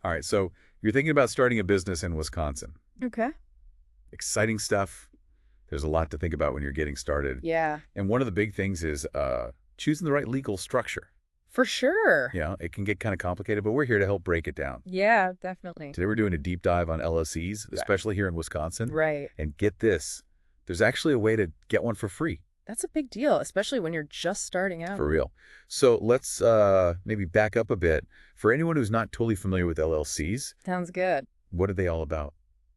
All right, so you're thinking about starting a business in Wisconsin. Okay. Exciting stuff. There's a lot to think about when you're getting started. Yeah, And one of the big things is choosing the right legal structure. for sure. It can get kind of complicated, but we're here to help break it down. Yeah, definitely. Today we're doing a deep dive on LLCs, Right. especially here in Wisconsin. Right. And get this, there's actually a way to get one for free, That's a big deal, especially when you're just starting out. for real. So let's maybe back up a bit. For anyone who's not totally familiar with LLCs, Sounds good. what are they all about?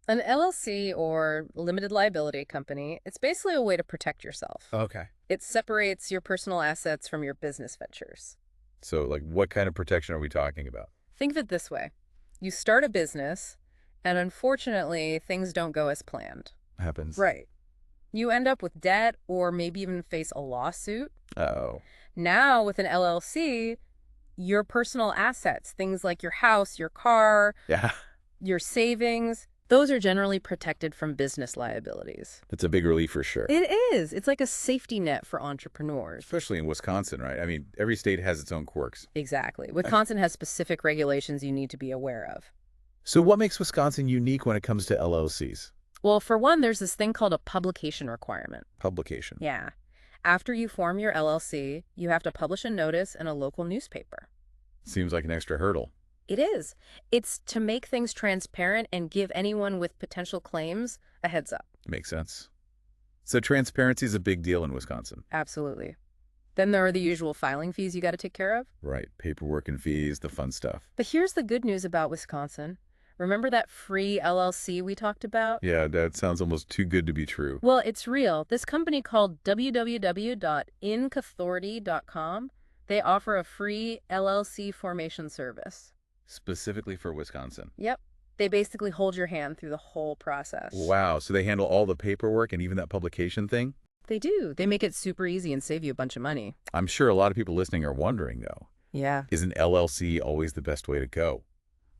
An LLC or limited liability company, it's basically a way to protect yourself. Okay. It separates your personal assets from your business ventures. So like what kind of protection are we talking about? Think of it this way. You start a business, and unfortunately, things don't go as planned. Happens. Right. You end up with debt or maybe even face a lawsuit. Oh. Now, with an LLC, your personal assets, things like your house, your car, Yeah. your savings, those are generally protected from business liabilities. That's a big relief for sure. It is. It's like a safety net for entrepreneurs. Especially in Wisconsin, right? I mean, every state has its own quirks. Exactly. Wisconsin has specific regulations you need to be aware of. So what makes Wisconsin unique when it comes to LLCs? Well, for one, there's this thing called a publication requirement. Publication. Yeah. After you form your LLC, you have to publish a notice in a local newspaper. Seems like an extra hurdle. It is. It's to make things transparent and give anyone with potential claims a heads up. Makes sense. So transparency is a big deal in Wisconsin. Absolutely. Then there are the usual filing fees you got to take care of. Right. Paperwork and fees, the fun stuff. But here's the good news about Wisconsin. Remember that free LLC we talked about? Yeah, that sounds almost too good to be true. Well, it's real. This company called www.incauthority.com, they offer a free LLC formation service. Specifically for Wisconsin. Yep. They basically hold your hand through the whole process. Wow. So they handle all the paperwork and even that publication thing? They do. They make it super easy and save you a bunch of money. I'm sure a lot of people listening are wondering, though, Yeah. is an LLC always the best way to go?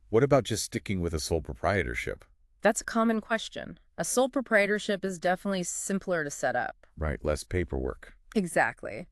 What about just sticking with a sole proprietorship? That's a common question. A sole proprietorship is definitely simpler to set up. Right, less paperwork. Exactly.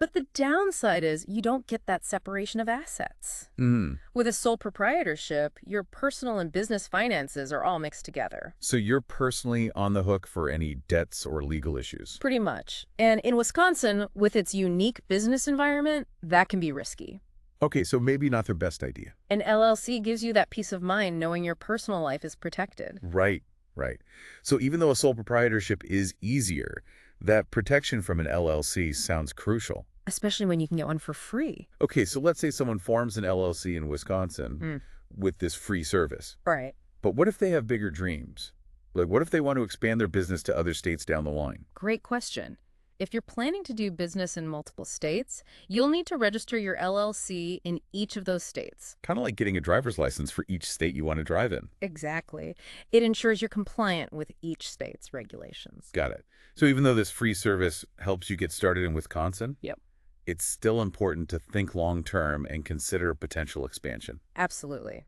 But the downside is you don't get that separation of assets. Hmm. With a sole proprietorship, your personal and business finances are all mixed together. So you're personally on the hook for any debts or legal issues? Pretty much. And in Wisconsin, with its unique business environment, that can be risky. Okay, so maybe not their best idea. An LLC gives you that peace of mind knowing your personal life is protected. Right, right. So even though a sole proprietorship is easier, that protection from an LLC sounds crucial. Especially when you can get one for free. Okay, so let's say someone forms an LLC in Wisconsin with this free service. Right. But what if they have bigger dreams? Like, what if they want to expand their business to other states down the line? Great question. If you're planning to do business in multiple states, you'll need to register your LLC in each of those states. Kind of like getting a driver's license for each state you want to drive in. Exactly. It ensures you're compliant with each state's regulations. Got it. So even though this free service helps you get started in Wisconsin, Yep. it's still important to think long-term and consider potential expansion. Absolutely.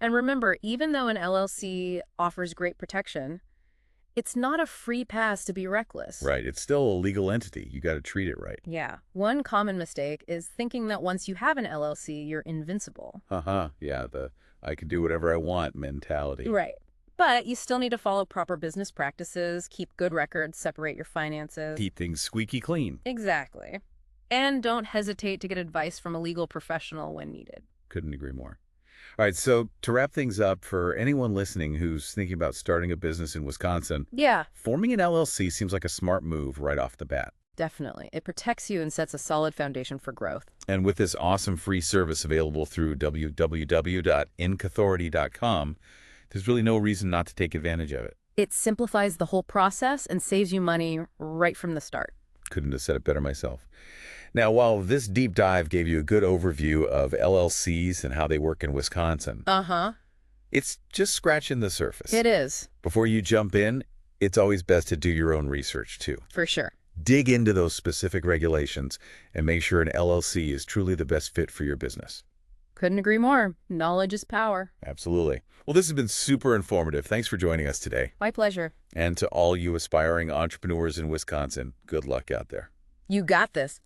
And remember, even though an LLC offers great protection, it's not a free pass to be reckless. Right. It's still a legal entity. You got to treat it right. Yeah. One common mistake is thinking that once you have an LLC, you're invincible. Uh-huh. Yeah, the I can do whatever I want mentality. Right. But you still need to follow proper business practices, keep good records, separate your finances. Keep things squeaky clean. Exactly. And don't hesitate to get advice from a legal professional when needed. Couldn't agree more. All right, so to wrap things up, for anyone listening who's thinking about starting a business in Wisconsin, Yeah, forming an LLC seems like a smart move right off the bat. definitely. It protects you and sets a solid foundation for growth. And with this awesome free service available through www.incauthority.com, there's really no reason not to take advantage of it. It simplifies the whole process and saves you money right from the start. Couldn't have said it better myself. Now, while this deep dive gave you a good overview of LLCs and how they work in Wisconsin, Uh-huh. it's just scratching the surface. It is, Before you jump in, it's always best to do your own research, too. for sure. Dig into those specific regulations and make sure an LLC is truly the best fit for your business. Couldn't agree more. Knowledge is power. Absolutely. Well, this has been super informative. Thanks for joining us today. My pleasure. And to all you aspiring entrepreneurs in Wisconsin, good luck out there. You got this.